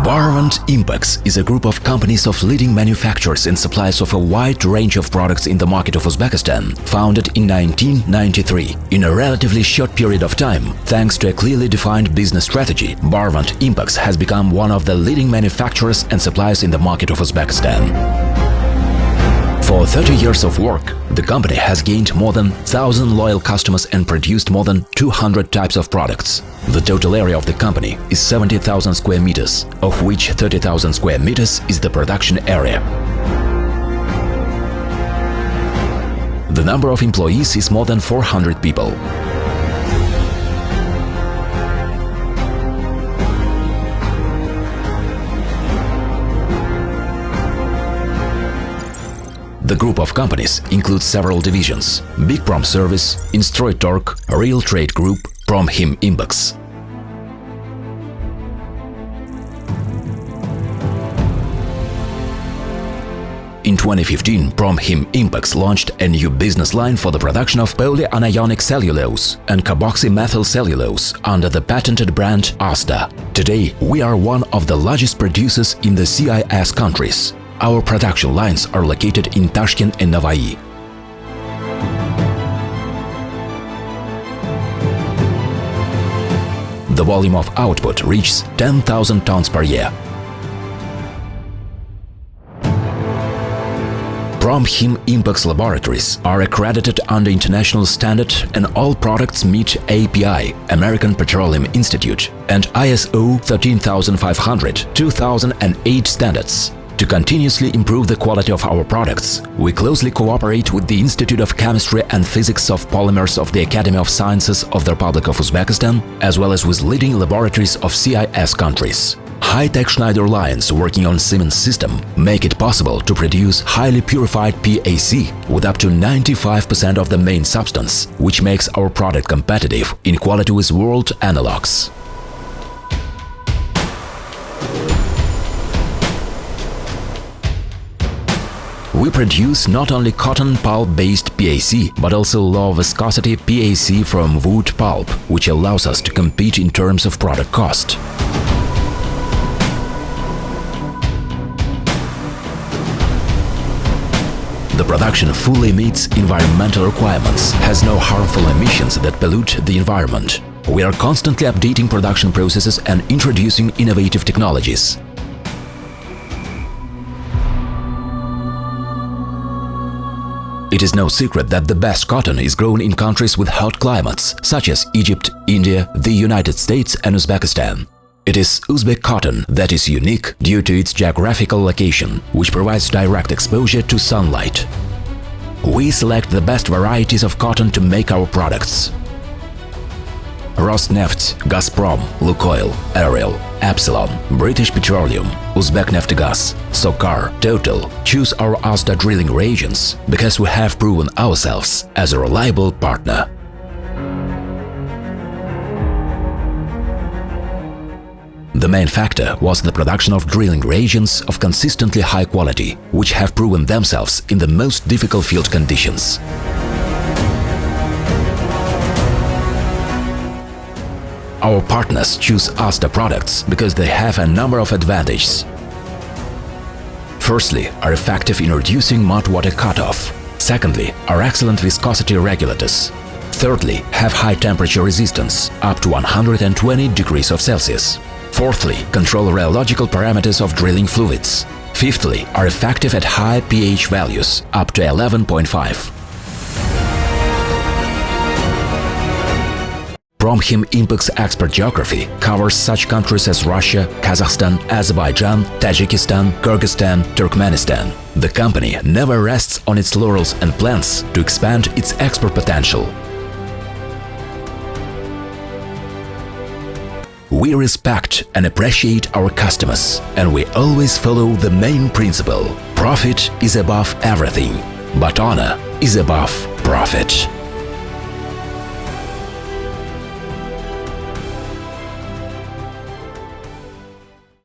Impex is a group of companies of leading manufacturers and suppliers of a wide range of products in the market of Uzbekistan, founded in 1993. In a relatively short period of time, thanks to a clearly defined business strategy, Impex has become one of the leading manufacturers and suppliers in the market of Uzbekistan. For 30 years of work, the company has gained more than 1,000 loyal customers and produced more than 200 types of products. The total area of the company is 70,000 square meters, of which 30,000 square meters is the production area. The number of employees is more than 400 people. The group of companies includes several divisions: Big Prom Service, Instroytorg, Real Trade Group, Promxim Impex. In 2015, Promxim Impex launched a new business line for the production of polyanionic cellulose and carboxy methyl cellulose under the patented brand Asda. Today, we are one of the largest producers in the CIS countries. Our production lines are located in Tashkent and Navoiy. The volume of output reaches 10,000 tons per year. Promxim Impex laboratories are accredited under international standard and all products meet API, American Petroleum Institute, and ISO 13500-2008 standards. To continuously improve the quality of our products, we closely cooperate with the Institute of Chemistry and Physics of Polymers of the Academy of Sciences of the Republic of Uzbekistan, as well as with leading laboratories of CIS countries. High-tech Schneider lines working on Siemens system make it possible to produce highly purified PAC with up to 95% of the main substance, which makes our product competitive in quality with world analogs. We produce not only cotton pulp-based PAC, but also low-viscosity PAC from wood pulp, which allows us to compete in terms of product cost. The production fully meets environmental requirements, has no harmful emissions that pollute the environment. We are constantly updating production processes and introducing innovative technologies. It is no secret that the best cotton is grown in countries with hot climates, such as Egypt, India, the United States and Uzbekistan. It is Uzbek cotton that is unique due to its geographical location, which provides direct exposure to sunlight. We select the best varieties of cotton to make our products. Rosneft, Gazprom, Lukoil, Ariel, Epsilon, British Petroleum, Uzbekneftgaz, Sokar, Total choose our Asda drilling reagents because we have proven ourselves as a reliable partner. The main factor was the production of drilling reagents of consistently high quality, which have proven themselves in the most difficult field conditions. Our partners choose Asda products because they have a number of advantages. Firstly, are effective in reducing mud water cutoff. Secondly, are excellent viscosity regulators. Thirdly, have high temperature resistance, up to 120 degrees Celsius. Fourthly, control rheological parameters of drilling fluids. Fifthly, are effective at high pH values, up to 11.5. Promxim Impex export geography covers such countries as Russia, Kazakhstan, Azerbaijan, Tajikistan, Kyrgyzstan, Turkmenistan. The company never rests on its laurels and plans to expand its export potential. We respect and appreciate our customers, and we always follow the main principle: profit is above everything, but honor is above profit.